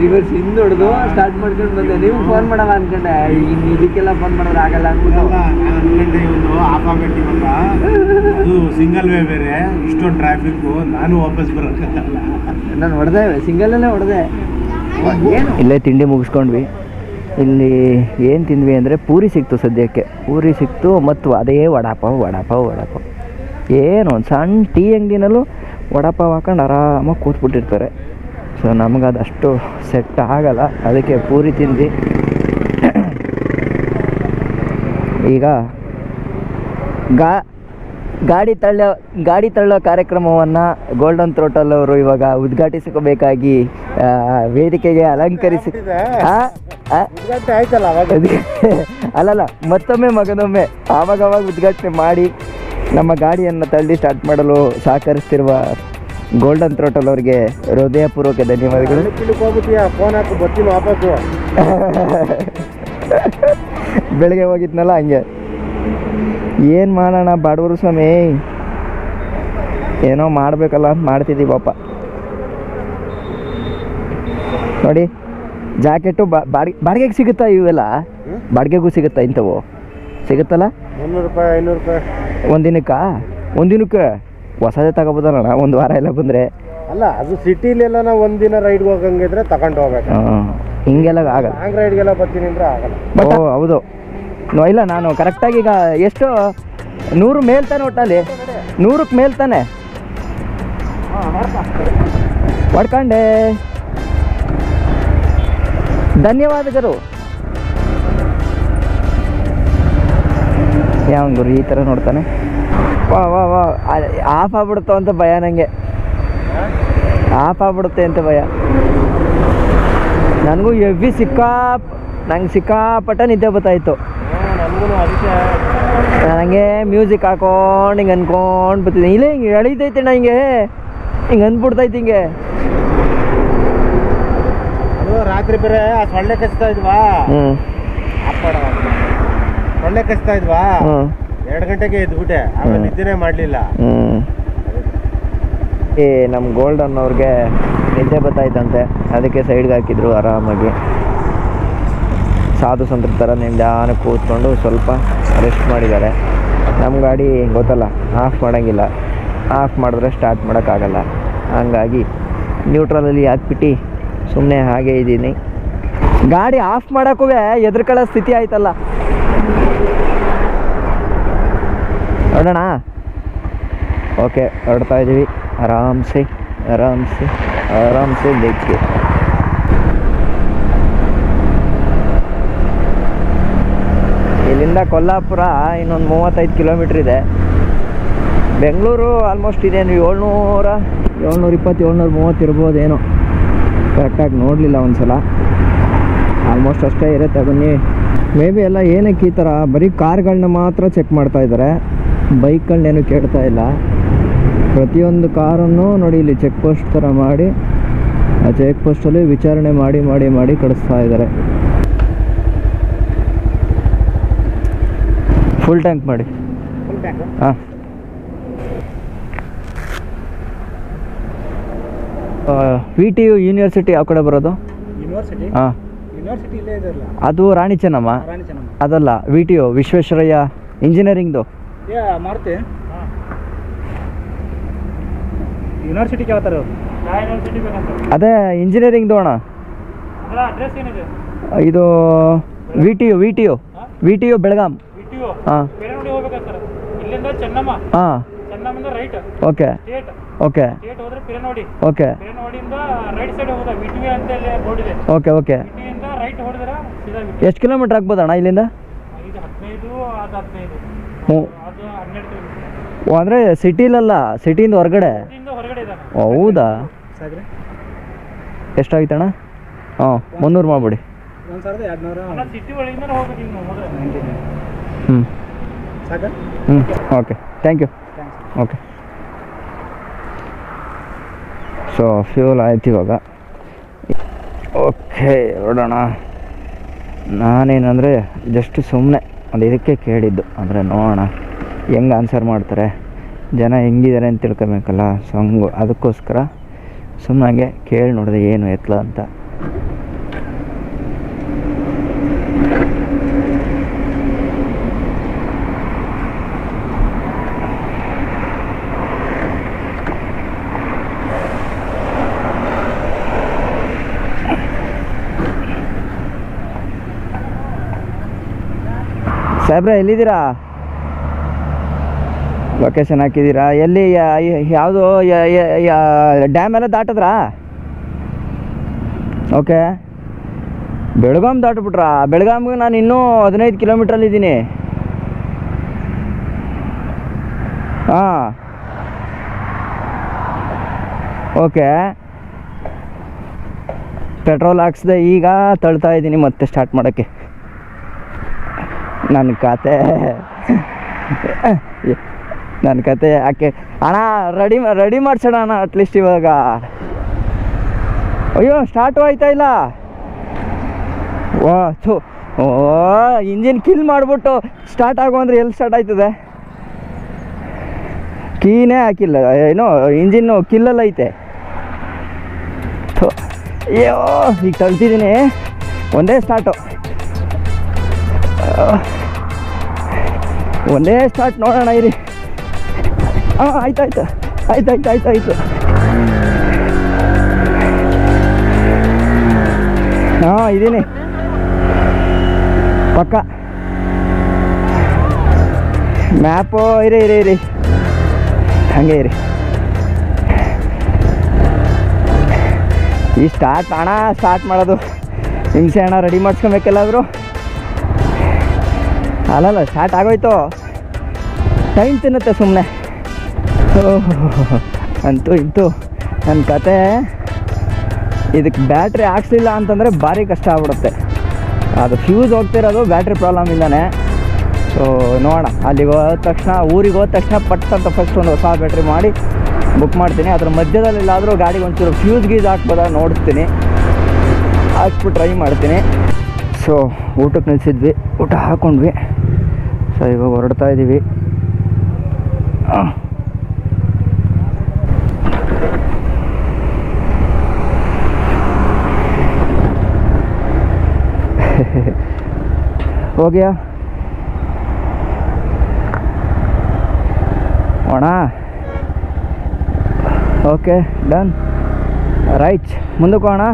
ರಿವರ್ಸ್ ಹಿಂದೆ ಹೊಡೆದು ಸ್ಟಾರ್ಟ್ ಮಾಡ್ಕೊಂಡು ಬಂದೆ. ನೀವು ಫೋನ್ ಮಾಡಲ್ಲ ಅನ್ಕೊಂಡೆ, ಇನ್ನು ಇದಕ್ಕೆಲ್ಲ ಫೋನ್ ಮಾಡೋದು ಆಗಲ್ಲ ಅನ್ಬಿಟ್ಟು. ಅನ್ಕೊಂಡೆ ಇವನು ಆಫ್ ಆಗಟ್ಟಿವಲ್ಲ, ಅದು ಸಿಂಗಲ್ ವೇ ಬೇರೆ, ಇಷ್ಟೊಂದು ಟ್ರಾಫಿಕ್ಕು, ನಾನು ವಾಪಸ್ ಬರೋಕ್ಕಲ್ಲ. ನಾನು ಹೊಡೆದೆ, ಸಿಂಗಲಲ್ಲೇ ಹೊಡೆದೆ. ಇಲ್ಲೇ ತಿಂಡಿ ಮುಗಿಸ್ಕೊಂಡ್ವಿ. ಇಲ್ಲಿ ಏನು ತಿಂದ್ವಿ ಅಂದರೆ ಪೂರಿ ಸಿಕ್ತು ಸದ್ಯಕ್ಕೆ. ಪೂರಿ ಸಿಕ್ತು ಮತ್ತು ಅದೇ ವಡಾಪಾವ್. ಏನು ಒಂದು ಸಣ್ಣ ಟೀ ಅಂಗಡಿನಲ್ಲೂ ವಡಾಪಾವ್ ಹಾಕೊಂಡು ಆರಾಮಾಗಿ ಕೂತ್ಬಿಟ್ಟಿರ್ತಾರೆ. ಸೊ ನಮಗದಷ್ಟು ಸೆಟ್ ಆಗಲ್ಲ, ಅದಕ್ಕೆ ಪೂರಿ ತಿಂದ್ವಿ. ಈಗ ಗಾಡಿ ತಳ್ಳೋ ಕಾರ್ಯಕ್ರಮವನ್ನು ಗೋಲ್ಡನ್ ಥ್ರೋಟಲ್ ಅವರು ಇವಾಗ ಉದ್ಘಾಟಿಸಬೇಕಾಗಿ ವೇದಿಕೆಗೆ ಅಲಂಕರಿಸಿ. ಆಯ್ತಲ್ಲ ಅವಾಗ. ಅಲ್ಲಲ್ಲ, ಮಗನೊಮ್ಮೆ ಆವಾಗ ಉದ್ಘಾಟನೆ ಮಾಡಿ ನಮ್ಮ ಗಾಡಿಯನ್ನು ತಳ್ಳಿ ಸ್ಟಾರ್ಟ್ ಮಾಡಲು ಸಹಕರಿಸ್ತಿರುವ ಗೋಲ್ಡನ್ ಥ್ರೋಟಲ್ ಅವರಿಗೆ ಹೃದಯಪೂರ್ವಕ ಧನ್ಯವಾದಗಳು. ಫೋನ್ ಹಾಕು, ಬರ್ತೀನಿ ವಾಪಸ್ಸು. ಬೆಳಗ್ಗೆ ಹೋಗಿದ್ನಲ್ಲ ಹಂಗೆ. ಏನು ಮಾಡೋಣ ಬಾಡವರು ಸ್ವಾಮಿ, ಏನೋ ಮಾಡಬೇಕಲ್ಲ ಅಂತ ಮಾಡ್ತಿದ್ದೀವಪ್ಪ. ನೋಡಿ, ಜಾಕೆಟು ಬಾಡಿಗೆಗೆ ಸಿಗುತ್ತಾ? ಇವೆಲ್ಲ ಬಾಡಿಗೆಗೂ ಸಿಗುತ್ತಾ? ಇಂಥವು ಸಿಗುತ್ತಲ್ಲ? 300 ರೂಪಾಯಿ 500 ರೂಪಾಯಿ ಒಂದಿನಕ್ಕೆ ಹೊಸದೇ ತಗೋಬೋದಲ್ಲ, ಒಂದು ವಾರ ಎಲ್ಲ ಬಂದರೆ. ಅಲ್ಲ, ಅದು ಸಿಟಿಲೆಲ್ಲ ನಾವು ಒಂದಿನ ರೈಡ್ಗೆ ಹೋಗಂಗಿದ್ರೆ ತಗೊಂಡು ಹೋಗ್ಬೇಕು. ಹಿಂಗೆಲ್ಲ ಆಗಲ್ಲ. ಲಾಂಗ್ ರೈಡ್ಗೆಲ್ಲ ಬರ್ತೀನಿ ಅಂದ್ರೆ ಆಗಲ್ಲ. ಬಟ್ ಹೌದು, ಇಲ್ಲ ನಾನು ಕರೆಕ್ಟಾಗಿ ಈಗ ಎಷ್ಟು 100 ಮೇಲ್ ತಾನೆ, ಒಟ್ಟಲ್ಲಿ 100ಕ್ಕೆ ಮೇಲ್ ತಾನೆ ಹೊಡ್ಕೊಂಡೆ. ಧನ್ಯವಾದಗಳು. ಯಾವ ಗುರು ಈ ಥರ ನೋಡ್ತಾನೆ. ವಾ ಆಫ್ ಆಗ್ಬಿಡ್ತಾವ ಅಂತ ಭಯ ನನಗೆ. ಆಫ್ ಆಗ್ಬಿಡುತ್ತೆ ಅಂತ ಭಯ. ನನಗೂ ಎವ್ವಿ ನಂಗೆ ಸಿಕ್ಕಾಪಟ್ಟ ನಿದ್ದೆ ಬರ್ತಾಯಿತ್ತು. ನನಗೂ ಅದಕ್ಕೆ ನನಗೆ ಮ್ಯೂಸಿಕ್ ಹಾಕೊಂಡು ಹಿಂಗೆ ಅನ್ಕೊಂಡು ಬರ್ತಿದ್ದೆ. ಇಲ್ಲೇ ಹಿಂಗೆ ಎಳೀತೈತೆ ನಾ ಹಿಂಗೆ ಅಂದ್ಬಿಡ್ತೈತೆ ಹಿಂಗೆ. ಅದು ರಾತ್ರಿ ಬೇರೆ ಸೊಳ್ಳೆ ಕಚ್ತಾ ಇದ್ವಾ, ಸೊಳ್ಳೆ ಕಚ್ತಾ ಇದ್ವಾ, 2 ಗಂಟೆಗೆ ಎದ್ಬಿಟ್ಟೆ, ಆಮೇಲೆ ನಿದ್ದೆನೇ ಮಾಡಲಿಲ್ಲ. ನಮ್ಮ ಗೋಲ್ಡನ್ ಅವ್ರಿಗೆ ನಿದ್ದೆ ಬರ್ತಾಯ್ತಂತೆ, ಅದಕ್ಕೆ ಸೈಡ್ಗೆ ಹಾಕಿದ್ರು. ಆರಾಮಾಗಿ ಸಾಧು ಸಂತರ ಥರ ನಿಧಾನ ಕೂತ್ಕೊಂಡು ಸ್ವಲ್ಪ ರೆಸ್ಟ್ ಮಾಡಿದ್ದಾರೆ. ನಮ್ಮ ಗಾಡಿ ಗೊತ್ತಲ್ಲ, ಆಫ್ ಮಾಡೋಂಗಿಲ್ಲ, ಆಫ್ ಮಾಡಿದ್ರೆ ಸ್ಟಾರ್ಟ್ ಮಾಡೋಕ್ಕಾಗಲ್ಲ. ಹಂಗಾಗಿ ನ್ಯೂಟ್ರಲಲ್ಲಿ ಹಾಕ್ಬಿಟ್ಟು ಸುಮ್ಮನೆ ಹಾಗೆ ಇದ್ದೀನಿ. ಗಾಡಿ ಆಫ್ ಮಾಡೋಕ್ಕೂ ಎದ್ರುಕೊಳ್ಳೋ ಸ್ಥಿತಿ ಆಯ್ತಲ್ಲ. ಹೊರಡೋಣ. ಓಕೆ, ಹೊರಡ್ತಾ ಇದ್ದೀವಿ. ಆರಾಮ್ಸೆ ಲೆಗ್ಗೆ. ಇಲ್ಲಿಂದ ಕೊಲ್ಲಾಪುರ ಇನ್ನೊಂದು 35 ಕಿಲೋಮೀಟ್ರ್ ಇದೆ. ಬೆಂಗಳೂರು ಆಲ್ಮೋಸ್ಟ್ ಇದೇನು 720 730 ಇರ್ಬೋದೇನೋ, ಕರೆಕ್ಟಾಗಿ ನೋಡಲಿಲ್ಲ ಒಂದ್ಸಲ. ಆಲ್ಮೋಸ್ಟ್ ಅಷ್ಟೇ ಇರುತ್ತೆ. ಬನ್ನಿ. ಮೇ ಬಿ ಎಲ್ಲ ಏನಕ್ಕೆ ಈ ಥರ ಬರೀ ಕಾರ್ಗಳನ್ನ ಮಾತ್ರ ಚೆಕ್ ಮಾಡ್ತಾ ಇದ್ದಾರೆ, ಬೈಕ್ಗಳನ್ನೇನು ಕೇಳ್ತಾ ಇಲ್ಲ. ಪ್ರತಿಯೊಂದು ಕಾರನ್ನು ನೋಡಿ ಇಲ್ಲಿ ಚೆಕ್ ಪೋಸ್ಟ್ ಥರ ಮಾಡಿ, ಆ ಚೆಕ್ ಪೋಸ್ಟಲ್ಲಿ ವಿಚಾರಣೆ ಮಾಡಿ ಕಳಿಸ್ತಾ ಇದ್ದಾರೆ. ಫುಲ್ ಟ್ಯಾಂಕ್ ಮಾಡಿ. ಹಾಂ, VTU ಯೂನಿವರ್ಸಿಟಿ ಯಾವ ಕಡೆ ಬರೋದು? ಯೂನಿವರ್ಸಿಟಿ ಹಾಂ, ಯೂನಿವರ್ಸಿಟಿ ಇಲ್ಲೇ ಇದೆಯಲ್ಲ, ಅದು ರಾಣಿ ಚೆನ್ನಮ್ಮ. ಅದಲ್ಲ, VTU ವಿಶ್ವೇಶ್ವರಯ್ಯ ಇಂಜಿನಿಯರಿಂಗ್ದು. ಮಾರುತಿ ಯೂನಿವರ್ಸಿಟಿಗೆ ಯಾವ ಥರ ಯೂನಿವರ್ಸಿಟಿ ಬೇಕಂತ? ಅದೇ ಇಂಜಿನಿಯರಿಂಗ್ದು ಅಣ್ಣ. ಅಡ್ರೆಸ್ ಏನಿದೆ? ಇದು VTU ಬೆಳಗಾಂ. ಹಾಂ, ಇಲ್ಲಿಂದ ಚೆನ್ನಮ್ಮ, ಹಾಂ, ಚೆನ್ನಮ್ಮಿಂದ ರೈಟ್. ಓಕೆ ಓಕೆ ಸ್ಟೇಟ್ ಹೋದ್ರೆ ಪಿರನೋಡಿ, ಓಕೆ ಪಿರನೋಡಿಯಿಂದ ರೈಟ್ ಸೈಡ್ ಹೋದ ವಿಟಿವಿ ಅಂತ ಇಲ್ಲಿ ಬೋರ್ಡ್ ಇದೆ. Okay okay. ವಿಟಿವಿಯಿಂದ ರೈಟ್ ಹೊಡೆದ್ರೆ ಸೀದಾ ವಿಟಿವಿ. ಎಷ್ಟು ಕಿಲೋಮೀಟ್ರ್ ಆಗ್ಬೋದಣ್ಣ ಇಲ್ಲಿಂದ? ಇದು 15, ಅದು 15, ಹ್ಞೂ. ಅದು 12 ಕಿಲೋಮೀಟರ್. ಓ, ಅಂದರೆ ಸಿಟಿಲಲ್ಲ, ಸಿಟಿಯಿಂದ ಹೊರಗಡೆ. ಸಿಟಿಯಿಂದ ಹೊರಗಡೆ ಇದ್ದಾನೆ. ಹೌದಾ? ಸಾಕ್ರೆ ಎಷ್ಟಾಗಿತ್ತಣ್ಣ? ಹಾಂ, 300 ಮಾಡಿಬಿಡಿ. 1200. ಸಿಟಿ ಒಳಗಿಂದ ಹೋಗ್ಬೇಕು ಈಗ ಮೊದಲು. ಹ್ಞೂ ಸಾಕ? Okay, thank you. Okay, so fuel ಆಯ್ತು ಇವಾಗ. ಓಕೆ, ಹೊರಡೋಣ. ನಾನೇನಂದರೆ ಜಸ್ಟ್ ಸುಮ್ಮನೆ ಒಂದು ಇದಕ್ಕೆ ಕೇಳಿದ್ದು, ಅಂದರೆ ನೋಡೋಣ ಹೆಂಗೆ ಆನ್ಸರ್ ಮಾಡ್ತಾರೆ ಜನ, ಹೆಂಗಿದ್ದಾರೆ ಅಂತ ತಿಳ್ಕೊಬೇಕಲ್ಲ. ಸೊ ಅದಕ್ಕೋಸ್ಕರ ಸುಮ್ಮನೆ ಕೇಳಿ ನೋಡಿದೆ ಏನು ಎತ್ತಲ ಅಂತ. ಸಾಹೇಬ್ರೆ, ಎಲ್ಲಿದ್ದೀರಾ? ಲೊಕೇಶನ್ ಹಾಕಿದ್ದೀರಾ? ಎಲ್ಲಿ? ಯಾವುದು ಡ್ಯಾಮ್ ಎಲ್ಲ ದಾಟಿದ್ರಾ? ಓಕೆ, ಬೆಳಗಾಂ ದಾಟ್ಬಿಟ್ರಾ? ಬೆಳಗಾಂಗೆ ನಾನು ಇನ್ನೂ 15 ಕಿಲೋಮೀಟ್ರಲ್ಲಿದ್ದೀನಿ. ಹಾಂ, ಓಕೆ. ಪೆಟ್ರೋಲ್ ಹಾಕ್ಸ್ದೆ, ಈಗ ತಳ್ತಾ ಇದ್ದೀನಿ ಮತ್ತೆ ಸ್ಟಾರ್ಟ್ ಮಾಡೋಕ್ಕೆ. ನನ್ನ ಕತೆ ಯಾಕೆ ಅಣ್ಣ? ರೆಡಿ ಮಾಡ್ಸೋಣ ಅಣ್ಣ ಅಟ್ಲೀಸ್ಟ್ ಇವಾಗ. ಅಯ್ಯೋ, ಸ್ಟಾರ್ಟು ಆಯ್ತಾ ಇಲ್ಲ. ಇಂಜಿನ್ ಕಿಲ್ ಮಾಡಿಬಿಟ್ಟು ಸ್ಟಾರ್ಟ್ ಆಗೋ ಅಂದರೆ ಎಲ್ಲಿ ಸ್ಟಾರ್ಟ್ ಆಯ್ತದೆ? ಕೀನೇ ಹಾಕಿಲ್ಲ, ಏನೋ ಇಂಜಿನ್ನು ಕಿಲ್ಲಲ್ಲ ಐತೆ. ಅಯ್ಯೋ, ಈಗ ತಳ್ತಿದ್ದೀನಿ, ಒಂದೇ ಸ್ಟಾರ್ಟು, ಒಂದೇ ಸ್ಟಾರ್ಟ್. ನೋಡೋಣ ಇರಿ. ಹಾಂ, ಆಯ್ತು. ಹಾಂ, ಇದ್ದೀನಿ ಪಕ್ಕ. ಮ್ಯಾಪು ಇರಿ ಹಾಗೆ ಇರಿ. ಈ ಸ್ಟಾರ್ಟ್ ಮಾಡೋದು ಹಿಂಸೆ ಅಣ್ಣ. ರೆಡಿ ಮಾಡಿಸ್ಕೊಬೇಕೆಲ್ಲಾದರೂ. ಅಲ್ಲಲ್ಲ, ಸ್ಟಾರ್ಟ್ ಆಗೋಯ್ತು, ಟೈಮ್ ತಿನ್ನುತ್ತೆ ಸುಮ್ಮನೆ. ಅಂತೂ ನನ್ನ ಕತೆ ಇದಕ್ಕೆ ಬ್ಯಾಟ್ರಿ ಹಾಕ್ಸಿಲ್ಲ ಅಂತಂದರೆ ಭಾರಿ ಕಷ್ಟ ಆಗ್ಬಿಡುತ್ತೆ. ಅದು ಫ್ಯೂಸ್ ಹೋಗ್ತಿರೋದು ಬ್ಯಾಟ್ರಿ ಪ್ರಾಬ್ಲಮಿಂದಾನೆ. ಸೊ ನೋಡೋಣ, ಅಲ್ಲಿಗೆ ಹೋದ ತಕ್ಷಣ ಊರಿಗೆ ಹೋದ ತಕ್ಷಣ ಪಟ್ ಅಂತ ಫಸ್ಟ್ ಒಂದು ಹೊಸ ಬ್ಯಾಟ್ರಿ ಮಾಡಿ ಬುಕ್ ಮಾಡ್ತೀನಿ. ಅದ್ರ ಮಧ್ಯದಲ್ಲೆಲ್ಲಾದರೂ ಗಾಡಿಗೆ ಒಂಚೂರು ಫ್ಯೂಸ್ ಗೀಸ್ ಹಾಕ್ಬೋದ ನೋಡ್ತೀನಿ, ಹಾಕ್ಸ್ಬಿಟ್ಟು ಟ್ರೈ ಮಾಡ್ತೀನಿ. ಸೊ ಊಟಕ್ಕೆ ನಿಲ್ಸಿದ್ವಿ, ಊಟ ಹಾಕ್ಕೊಂಡ್ವಿ. ಸೊ ಇವಾಗ ಹೊರಡ್ತಾ ಇದ್ದೀವಿ. ಹೋಗ್ಯಾ ಅಣ್ಣ? Okay done. ರೈಟ್, ಮುಂದಕ್ಕೆ ಹೋಗೋಣ.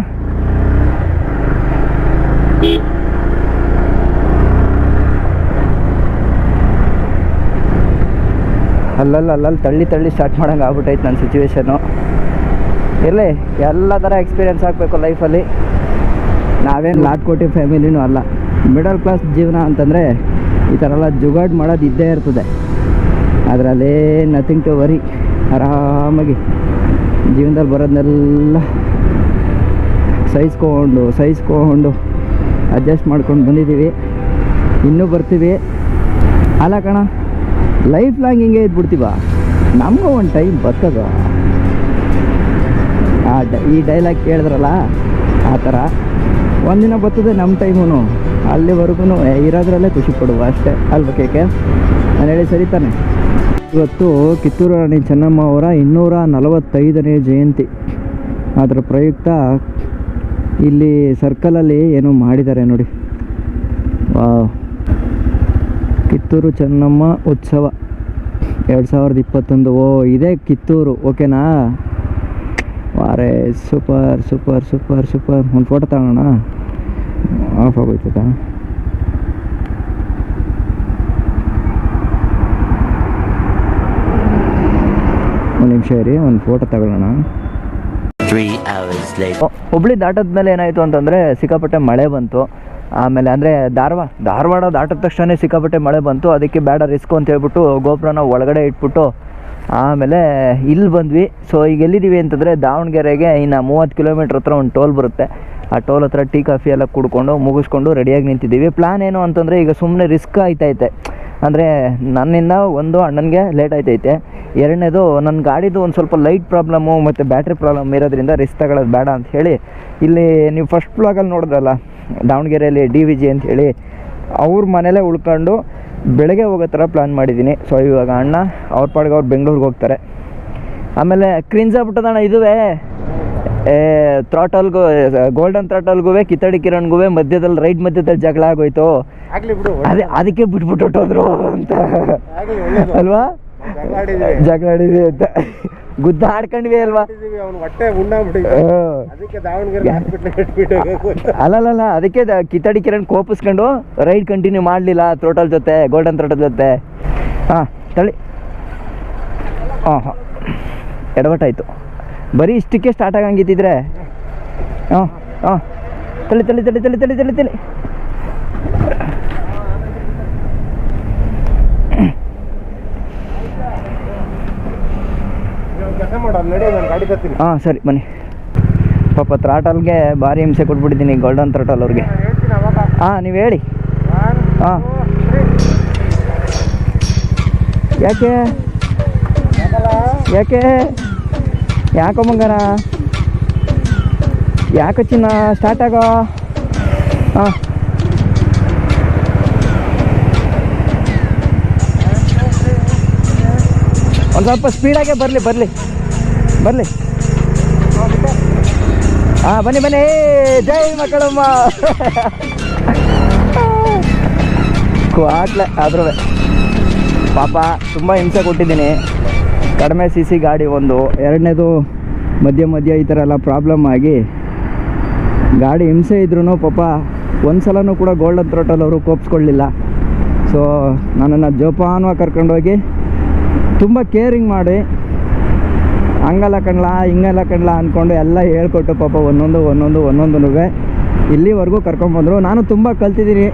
ಅಲ್ಲಲ್ಲಿ ತಳ್ಳಿ ಸ್ಟಾರ್ಟ್ ಮಾಡೋಂಗೆ ಆಗ್ಬಿಟ್ಟೈತೆ ನನ್ನ ಸಿಚುವೇಶನ್ನು. ಇರಲಿ, ಎಲ್ಲ ಥರ ಎಕ್ಸ್ಪೀರಿಯೆನ್ಸ್ ಆಗಬೇಕು ಲೈಫಲ್ಲಿ. ನಾವೇನು ಲಾಟ್ಕೋಟಿ ಫ್ಯಾಮಿಲಿನೂ ಅಲ್ಲ. ಮಿಡಲ್ ಕ್ಲಾಸ್ ಜೀವನ ಅಂತಂದರೆ ಈ ಥರ ಎಲ್ಲ ಜುಗಾಡ್ ಮಾಡೋದು ಇದ್ದೇ ಇರ್ತದೆ. ಅದರಲ್ಲಿ ನಥಿಂಗ್ ಟು ವರಿ. ಆರಾಮಾಗಿ ಜೀವನದಲ್ಲಿ ಬರೋದನ್ನೆಲ್ಲ ಸಹಿಸ್ಕೊಂಡು ಅಡ್ಜಸ್ಟ್ ಮಾಡ್ಕೊಂಡು ಬಂದಿದ್ದೀವಿ, ಇನ್ನೂ ಬರ್ತೀವಿ. ಅಲ್ಲ ಕಣ, ಲೈಫ್ ಲಾಂಗ್ ಹಿಂಗೆ ಇದ್ಬಿಡ್ತೀವ, ನಮಗೂ ಒಂದು ಟೈಮ್ ಬರ್ತದ. ಈ ಡೈಲಾಗ್ ಕೇಳಿದ್ರಲ್ಲ, ಆ ಥರ ಒಂದಿನ ಬರ್ತದೆ ನಮ್ಮ ಟೈಮೂ. ಅಲ್ಲಿವರೆಗೂ ಇರೋದ್ರಲ್ಲೇ ಖುಷಿ ಪಡುವ ಅಷ್ಟೇ ಅಲ್ವ ಕೇಕೆ? ನಾನು ಹೇಳಿ ಸರಿ ತಾನೆ? ಇವತ್ತು ಕಿತ್ತೂರು ರಾಣಿ ಚೆನ್ನಮ್ಮ ಅವರ 245ನೇ ಜಯಂತಿ. ಅದರ ಪ್ರಯುಕ್ತ ಇಲ್ಲಿ ಸರ್ಕಲಲ್ಲಿ ಏನೋ ಮಾಡಿದ್ದಾರೆ ನೋಡಿ. ಕಿತ್ತೂರು ಚೆನ್ನಮ್ಮ ಉತ್ಸವ 2021. ಓ ಇದೇ ಕಿತ್ತೂರು, ಓಕೆನಾ? ವಾರೇ ಸೂಪರ್. ಒಂದು ಫೋಟೋ ತಗೋಣ. ಆಫ್ ಆಗೋಯ್ತದ? ಒಂದು ನಿಮಿಷ ಇರಿ, ಒಂದು ಫೋಟೋ ತಗೊಳ್ಳೋಣ. ಹುಬ್ಳಿ ದಾಟದ ಮೇಲೆ ಏನಾಯಿತು ಅಂತಂದರೆ ಸಿಕ್ಕಾಪಟ್ಟೆ ಮಳೆ ಬಂತು. ಆಮೇಲೆ ಅಂದರೆ ಧಾರವಾಡ ದಾಟಿದ ತಕ್ಷಣ ಸಿಕ್ಕಾಪಟ್ಟೆ ಮಳೆ ಬಂತು. ಅದಕ್ಕೆ ಬೇಡ ರಿಸ್ಕ್ ಅಂತ ಹೇಳ್ಬಿಟ್ಟು ಗೋಪುರನ ಒಳಗಡೆ ಇಟ್ಬಿಟ್ಟು ಆಮೇಲೆ ಇಲ್ಲಿ ಬಂದ್ವಿ. ಸೊ ಈಗ ಎಲ್ಲಿದ್ದೀವಿ ಅಂತಂದರೆ ದಾವಣಗೆರೆಗೆ ಇನ್ನು 30 ಕಿಲೋಮೀಟ್ರ್ ಹತ್ರ ಒಂದು ಟೋಲ್ ಬರುತ್ತೆ. ಆ ಟೋಲ್ ಹತ್ರ ಟೀ ಕಾಫಿ ಎಲ್ಲ ಕುಡ್ಕೊಂಡು ಮುಗಿಸ್ಕೊಂಡು ರೆಡಿಯಾಗಿ ನಿಂತಿದ್ದೀವಿ. ಪ್ಲ್ಯಾನ್ ಏನು ಅಂತಂದರೆ ಈಗ ಸುಮ್ಮನೆ ರಿಸ್ಕ್ ಆಯ್ತೈತೆ. ಅಂದರೆ ನನ್ನಿಂದ ಒಂದು ಅಣ್ಣನಿಗೆ ಲೇಟ್ ಆಯ್ತೈತೆ, ಎರಡನೇದು ನನ್ನ ಗಾಡಿದು ಒಂದು ಸ್ವಲ್ಪ ಲೈಟ್ ಪ್ರಾಬ್ಲಮ್ಮು ಮತ್ತು ಬ್ಯಾಟ್ರಿ ಪ್ರಾಬ್ಲಮ್ ಇರೋದ್ರಿಂದ ರಿಸ್ಕ್ ತಗೊಳ್ಳೋದು ಬೇಡ ಅಂತ ಹೇಳಿ ಇಲ್ಲಿ ನೀವು ಫಸ್ಟ್ ಬ್ಲಾಗಲ್ಲಿ ನೋಡಿದ್ರಲ್ಲ ದಾವಣಗೆರೆಯಲ್ಲಿ DVG ಅಂತ ಹೇಳಿ ಅವ್ರ ಮನೇಲೇ ಉಳ್ಕೊಂಡು ಬೆಳಗ್ಗೆ ಹೋಗೋ ಥರ ಪ್ಲ್ಯಾನ್ ಮಾಡಿದ್ದೀನಿ. ಸೊ ಇವಾಗ ಅಣ್ಣ ಅವ್ರ ಪಾಡಿಗೆ ಅವ್ರು ಬೆಂಗಳೂರಿಗೆ ಹೋಗ್ತಾರೆ. ಆಮೇಲೆ ಕ್ರೀನ್ಸ್ ಆಗ್ಬಿಟ್ಟದಣ್ಣ ಇದುವೇ ಥ್ರಾಟಲ್ಗೂ ಗೋಲ್ಡನ್ ಥ್ರಾಟಲ್ಗೂ ಕಿತ್ತಡಿ ಕಿರಣ್ಗೂ ಮಧ್ಯದಲ್ಲಿ ರೈಟ್ ಮಧ್ಯದಲ್ಲಿ ಜಗಳ ಆಗೋಯ್ತು. ಅದಕ್ಕೆ ಬಿಟ್ಬಿಟ್ಟು ಹೊಟ್ಟೋದ್ರು ಅಂತ ಅಲ್ವಾ? ಜಗಳ ಆಡಿದ್ವಿ ಅಂತ ಗುದ್ದ ಆಡ್ಕೊಂಡ್ವಿ ಅಲ್ವಾ? ಅಲ್ಲಲ್ಲ, ಅದಕ್ಕೆ ಕಿತ್ತಡಿ ಕಿರಣ್ ಕೋಪಿಸ್ಕೊಂಡು ರೈಡ್ ಕಂಟಿನ್ಯೂ ಮಾಡಲಿಲ್ಲ ಥ್ರೋಟಲ್ ಜೊತೆ, ಗೋಲ್ಡನ್ ಥ್ರೋಟಲ್ ಜೊತೆ. ಹಾಂ ತಳಿ ಹಾಂ ಎಡವಟ್ಟಾಯಿತು. ಬರೀ ಇಷ್ಟಕ್ಕೆ ಸ್ಟಾರ್ಟ್ ಆಗಂಗಿತ್ತಿದ್ರೆ ತಳಿ ಹಾಂ ಸರಿ ಬನ್ನಿ. ಪಾಪ ಥ್ರಾಟಲ್ಗೆ ಭಾರಿ ಹಿಂಸೆ ಕೊಟ್ಬಿಟ್ಟಿದ್ದೀನಿ ಗೋಲ್ಡನ್ ಥ್ರಾಟಲ್ ಅವ್ರಿಗೆ. ಹಾಂ ನೀವು ಹೇಳಿ. ಹಾಂ ಯಾಕೆ ಯಾಕೋ ಮಂಗಾರ, ಯಾಕೋ ಚಿನ್ನ ಸ್ಟಾರ್ಟ್ ಆಗೋ. ಹಾಂ ಒಂದು ಸ್ವಲ್ಪ ಸ್ಪೀಡಾಗೆ ಬರಲಿ. ಹಾಂ ಬನ್ನಿ. ಜೈ ಮಕ್ಕಳಮ್ಮ ಕ್ವಾಟ್ಲೆ. ಆದ್ರೂ ಪಾಪ ತುಂಬ ಹಿಂಸೆ ಕೊಟ್ಟಿದ್ದೀನಿ. ಕಡಿಮೆ CC ಗಾಡಿ ಒಂದು, ಎರಡನೇದು ಮಧ್ಯ ಈ ಥರ ಎಲ್ಲ ಪ್ರಾಬ್ಲಮ್ ಆಗಿ ಗಾಡಿ ಹಿಂಸೆ ಇದ್ರೂ ಪಾಪ ಒಂದು ಸಲನೂ ಕೂಡ ಗೋಲ್ಡನ್ ಥ್ರೋಟಲ್ ಅವರು ಕೋಪಿಸ್ಕೊಳ್ಳಿಲ್ಲ. ಸೊ ನನ್ನನ್ನು ಜೋಪಾನವಾಗಿ ಕರ್ಕೊಂಡೋಗಿ ತುಂಬ ಕೇರಿಂಗ್ ಮಾಡಿ ಹಂಗಲ್ಲ ಕಣ್ಲಾ ಹಿಂಗಲ್ಲ ಕಣ್ಲಾ ಅಂದ್ಕೊಂಡು ಎಲ್ಲ ಹೇಳ್ಕೊಟ್ಟು ಪಾಪ ಒಂದೊಂದು ಇಲ್ಲಿವರೆಗೂ ಕರ್ಕೊಂಬಂದರು. ನಾನು ತುಂಬ ಕಲ್ತಿದ್ದೀನಿ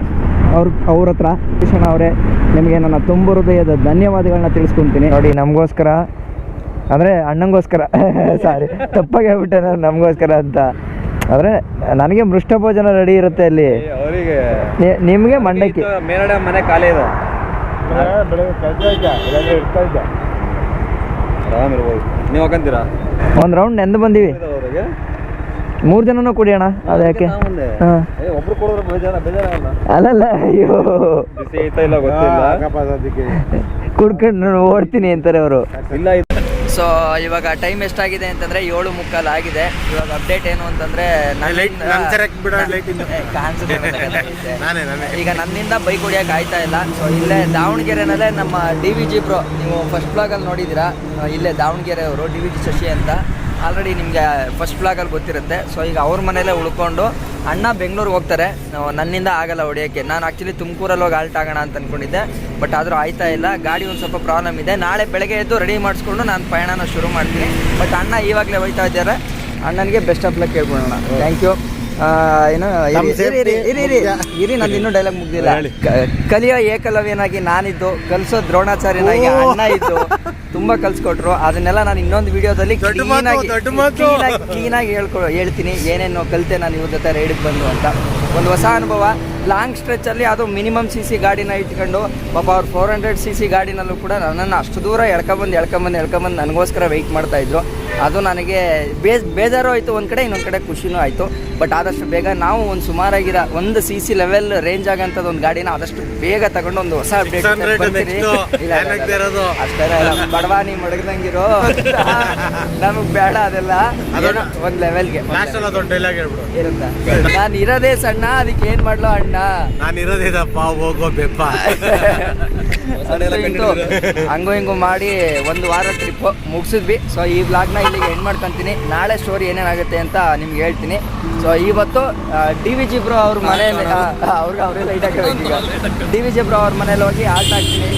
ಅವ್ರ ಹತ್ರ. ಕೃಷ್ಣ ಅವರೇ, ನಿಮಗೆ ನನ್ನ ತುಂಬ ಹೃದಯದ ಧನ್ಯವಾದಗಳನ್ನ ತಿಳಿಸ್ಕೊತೀನಿ. ನೋಡಿ, ನಮಗೋಸ್ಕರ ಅಂದರೆ ಅಣ್ಣಂಗೋಸ್ಕರ ಸಾರಿ ತಪ್ಪಾಗಿ ಹೇಳ್ಬಿಟ್ಟೆ ನಾನು, ನಮಗೋಸ್ಕರ ಅಂತ. ಆದರೆ ನನಗೆ ಮೃಷ್ಟ ಭೋಜನ ರೆಡಿ ಇರುತ್ತೆ ಅಲ್ಲಿ, ಅವರಿಗೆ ನಿಮಗೆ ಮಂಡಕ್ಕಿ. ಮೇಲ್ಗಡೆ ಮನೆ ಖಾಲಿ ಇದೆ, ಬೆಳಗ್ಗೆ ಕೆಲಸ ಇದ್ದ ಇಲ್ಲಾಂದ್ರೆ ಇರ್ತಾ ಇದ್ದ. ಆರಾಮಿರ್ಬೋದು. ನೀವು ಹಾಕಂತೀರಾ? ಒಂದು ರೌಂಡ್ ನೆಂದು ಬಂದೀವಿ, ಅವ್ರಿಗೆ 3 ಜನನೂ ಕುಡಿಯೋಣ. ಅದಕ್ಕೆ ಹಾಂ ಒಬ್ರು ಕೊಡೋದ್ರ ಬೇಜಾರಲ್ಲ. ಅಲ್ಲಲ್ಲ, ಅಯ್ಯೋ ಬಿಸಿ ಐತಾ ಇಲ್ಲ ಗೊತ್ತಿಲ್ಲ, ಅದಕ್ಕೆ ಕುಡ್ಕೊಂಡು ಓಡ್ತೀನಿ ಅಂತಾರೆ ಅವರು. ಇಲ್ಲ ಸೊ ಇವಾಗ ಟೈಮ್ ಎಷ್ಟಾಗಿದೆ ಅಂತಂದರೆ 7:45 ಆಗಿದೆ. ಇವಾಗ ಅಪ್ಡೇಟ್ ಏನು ಅಂತಂದರೆ ಈಗ ನನ್ನಿಂದ ಬೈಕ್ ಹೊಡಿಯೋಕೆ ಆಯ್ತಾ ಇಲ್ಲ. ಸೊ ಇಲ್ಲೇ ದಾವಣಗೆರೆನಲ್ಲೇ ನಮ್ಮ DVG ಬ್ರೋ, ನೀವು ಫಸ್ಟ್ ಬ್ಲಾಗಲ್ಲಿ ನೋಡಿದ್ದೀರಾ, ಇಲ್ಲೇ ದಾವಣಗೆರೆ ಅವರು DVG ಶಶಿ ಅಂತ, ಆಲ್ರೆಡಿ ನಿಮಗೆ ಫಸ್ಟ್ ಬ್ಲಾಗಲ್ಲಿ ಗೊತ್ತಿರುತ್ತೆ. ಸೊ ಈಗ ಅವ್ರ ಮನೇಲೇ ಉಳ್ಕೊಂಡು ಅಣ್ಣ ಬೆಂಗಳೂರಿಗೆ ಹೋಗ್ತಾರೆ, ನನ್ನಿಂದ ಆಗಲ್ಲ ಹೊಡಿಯೋಕ್ಕೆ. ನಾನು ಆ್ಯಕ್ಚುಲಿ ತುಮಕೂರಲ್ಲಿ ಹೋಗಿ ಆಲ್ಟ್ ಆಗೋಣ ಅಂತ ಅಂದ್ಕೊಂಡಿದ್ದೆ, ಬಟ್ ಆದರೂ ಆಯ್ತಾ ಇಲ್ಲ, ಗಾಡಿ ಒಂದು ಸ್ವಲ್ಪ ಪ್ರಾಬ್ಲಮ್ ಇದೆ. ನಾಳೆ ಬೆಳಗ್ಗೆ ಎದ್ದು ರೆಡಿ ಮಾಡಿಸ್ಕೊಂಡು ನಾನು ಪಯಣನ ಶುರು ಮಾಡ್ತೀನಿ. ಬಟ್ ಅಣ್ಣ ಇವಾಗಲೇ ಹೋಗ್ತಾ ಇದ್ದಾರೆ, ಅಣ್ಣನಿಗೆ ಬೆಸ್ಟ್ ಆಫ್ ಲಕ್ ಹೇಳ್ಬಿಡೋಣ. Thank you. ಏನು ಇರಿ ನಂದು ಇನ್ನೂ ಡೈಲಾಗ್ ಮುಗ್ದಿಲ್ಲ. ಕಲಿಯೋ ಏಕಲವ್ಯನಾಗಿ ನಾನಿದ್ದು, ಕಲಿಸೋ ದ್ರೋಣಾಚಾರ್ಯನಾಗಿ ಅಣ್ಣ ಇದ್ದು ತುಂಬ ಕಲಿಸ್ಕೊಟ್ರು. ಅದನ್ನೆಲ್ಲ ನಾನು ಇನ್ನೊಂದು ವಿಡಿಯೋದಲ್ಲಿ ಕ್ಲೀನಾಗಿ ಹೇಳ್ತೀನಿ ಏನೇನು ಕಲಿತೆ ನಾನು ಇವ್ರ ಜೊತೆ ರೈಡಿಗೆ ಬಂದು ಅಂತ. ಒಂದು ಹೊಸ ಅನುಭವ. ಲಾಂಗ್ ಸ್ಟ್ರೆಚ್ಚಲ್ಲಿ ಅದು ಮಿನಿಮಮ್ CC ಗಾಡಿನ ಇಟ್ಕೊಂಡು ಪಾಪ ಅವ್ರು 400 CC ಗಾಡಿನಲ್ಲೂ ಕೂಡ ನನ್ನನ್ನು ಅಷ್ಟು ದೂರ ಎಳ್ಕೊಂಬಂದು ನನಗೋಸ್ಕರ ವೆಯ್ಟ್ ಮಾಡ್ತಾಯಿದ್ರು. ಅದು ನನಗೆ ಬೇಜಾರು ಆಯಿತು ಒಂದು ಕಡೆ, ಇನ್ನೊಂದು ಕಡೆ ಖುಷಿನೂ ಆಯಿತು. ಬಟ್ ಆದಷ್ಟು ಬೇಗ ನಾವು ಒಂದು ಸುಮಾರಾಗಿರೋ 1 CC ಲೆವೆಲ್ ರೇಂಜ್ ಆಗಂಥದ್ದು ಒಂದು ಗಾಡಿನ ಆದಷ್ಟು ಬೇಗ ತಗೊಂಡು ಒಂದು ಹೊಸ ಅಪ್ಡೇಟ್ ಬರ್ತೀನಿ. ಅಷ್ಟೇ ಬಡವಾ ನೀ ಮಡಗ್ದಂಗಿರೋ, ನಮಗೆ ಬೇಡ ಅದೆಲ್ಲ, ಒಂದು ಲೆವೆಲ್ಗೆ ಇರುತ್ತಾ. ನಾನು ಇರೋದೇ ಸಣ್ಣ, ಅದಕ್ಕೆ ಏನು ಮಾಡ್ಲೋ ಅಣ್ಣ, ನಾನು ಇರೋದೇನಪ್ಪ ಹೋಗೋ ಬೆಪ್ಪ. ಹಂಗು ಹಿಂಗು ಮಾಡಿ 1 ವಾರ ಟ್ರಿಪ್ಪು ಮುಗಿಸಿದ್ವಿ. ಸೊ ಈ ವ್ಲಾಗ್ನ ಇಲ್ಲಿಗೆ ಎಂಡ್ ಮಾಡ್ಕೊತೀನಿ. ನಾಳೆ ಸ್ಟೋರಿ ಏನೇನಾಗುತ್ತೆ ಅಂತ ನಿಮ್ಗೆ ಹೇಳ್ತೀನಿ. ಸೊ ಇವತ್ತು DVG ಬ್ರೋ ಅವ್ರ ಮನೆಯಲ್ಲಿ ಅವರೇ ಲೈಟ್ ಹಾಕಬೇಕು. ಈಗ DVG ಬ್ರೋ ಅವ್ರ ಮನೇಲಿ ಹೋಗಿ ಆಲ್ಟ್ ಹಾಕ್ತೀನಿ.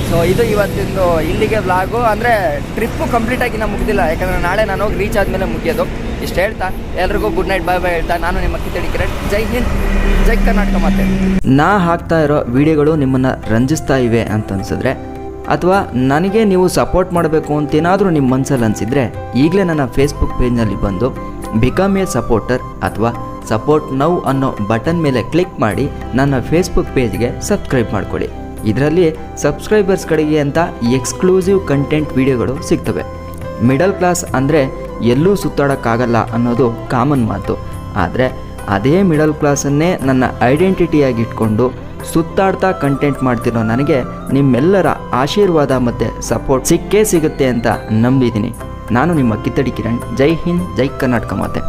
ಸೊ ಇದು ಇವತ್ತಿಂದು ಇಲ್ಲಿಗೆ ವ್ಲಾಗು. ಅಂದರೆ ಟ್ರಿಪ್ಪು ಕಂಪ್ಲೀಟಾಗಿ ನಾವು ಮುಗಿದಿಲ್ಲ, ಯಾಕಂದರೆ ನಾಳೆ ನಾನು ಹೋಗಿ ರೀಚ್ ಆದಮೇಲೆ ಮುಗಿಯೋದು. ಇಷ್ಟು ಹೇಳ್ತಾ ಎಲ್ರಿಗೂ ಗುಡ್ ನೈಟ್, ಬಾಯ್ ಹೇಳ್ತಾ ನಾನು ನಿಮ್ಮ ಕಿತ್ತಡಿ ಕಿರಣ್. ಜೈ ಹಿಂದ್, ಜೈ ಕರ್ನಾಟಕ. ಮತ್ತೆ ನಾ ಹಾಕ್ತಾ ಇರೋ ವಿಡಿಯೋಗಳು ನಿಮ್ಮನ್ನು ರಂಜಿಸ್ತಾ ಇವೆ ಅಂತ ಅನಿಸಿದ್ರೆ, ಅಥವಾ ನನಗೆ ನೀವು ಸಪೋರ್ಟ್ ಮಾಡಬೇಕು ಅಂತೇನಾದರೂ ನಿಮ್ಮ ಮನಸ್ಸಲ್ಲಿ ಅನಿಸಿದರೆ, ಈಗಲೇ ನನ್ನ ಫೇಸ್ಬುಕ್ ಪೇಜ್ನಲ್ಲಿ ಬಂದು ಬಿಕಮ್ ಎ ಸಪೋರ್ಟರ್ ಅಥವಾ ಸಪೋರ್ಟ್ ನೌ ಅನ್ನೋ ಬಟನ್ ಮೇಲೆ ಕ್ಲಿಕ್ ಮಾಡಿ ನನ್ನ ಫೇಸ್ಬುಕ್ ಪೇಜ್ಗೆ ಸಬ್ಸ್ಕ್ರೈಬ್ ಮಾಡಿಕೊಳ್ಳಿ. ಇದರಲ್ಲಿ ಸಬ್ಸ್ಕ್ರೈಬರ್ಸ್ ಕಡೆಗೆ ಅಂತ ಎಕ್ಸ್ಕ್ಲೂಸಿವ್ ಕಂಟೆಂಟ್ ವಿಡಿಯೋಗಳು ಸಿಗ್ತವೆ. ಮಿಡಲ್ ಕ್ಲಾಸ್ ಅಂದರೆ ಎಲ್ಲೂ ಸುತ್ತಾಡೋಕ್ಕಾಗಲ್ಲ ಅನ್ನೋದು ಕಾಮನ್ ಮಾತು. ಆದರೆ ಅದೇ ಮಿಡಲ್ ಕ್ಲಾಸನ್ನೇ ನನ್ನ ಐಡೆಂಟಿಟಿಯಾಗಿ ಇಟ್ಕೊಂಡು ಸುತ್ತಾಡ್ತಾ ಕಂಟೆಂಟ್ ಮಾಡ್ತಿರೋ ನನಗೆ ನಿಮ್ಮೆಲ್ಲರ ಆಶೀರ್ವಾದ ಮತ್ತು ಸಪೋರ್ಟ್ ಸಿಕ್ಕೇ ಸಿಗುತ್ತೆ ಅಂತ ನಂಬಿದ್ದೀನಿ. ನಾನು ನಿಮ್ಮ ಕಿತ್ತಡಿ ಕಿರಣ್. ಜೈ ಹಿಂದ್, ಜೈ ಕರ್ನಾಟಕ ಮಾತೆ.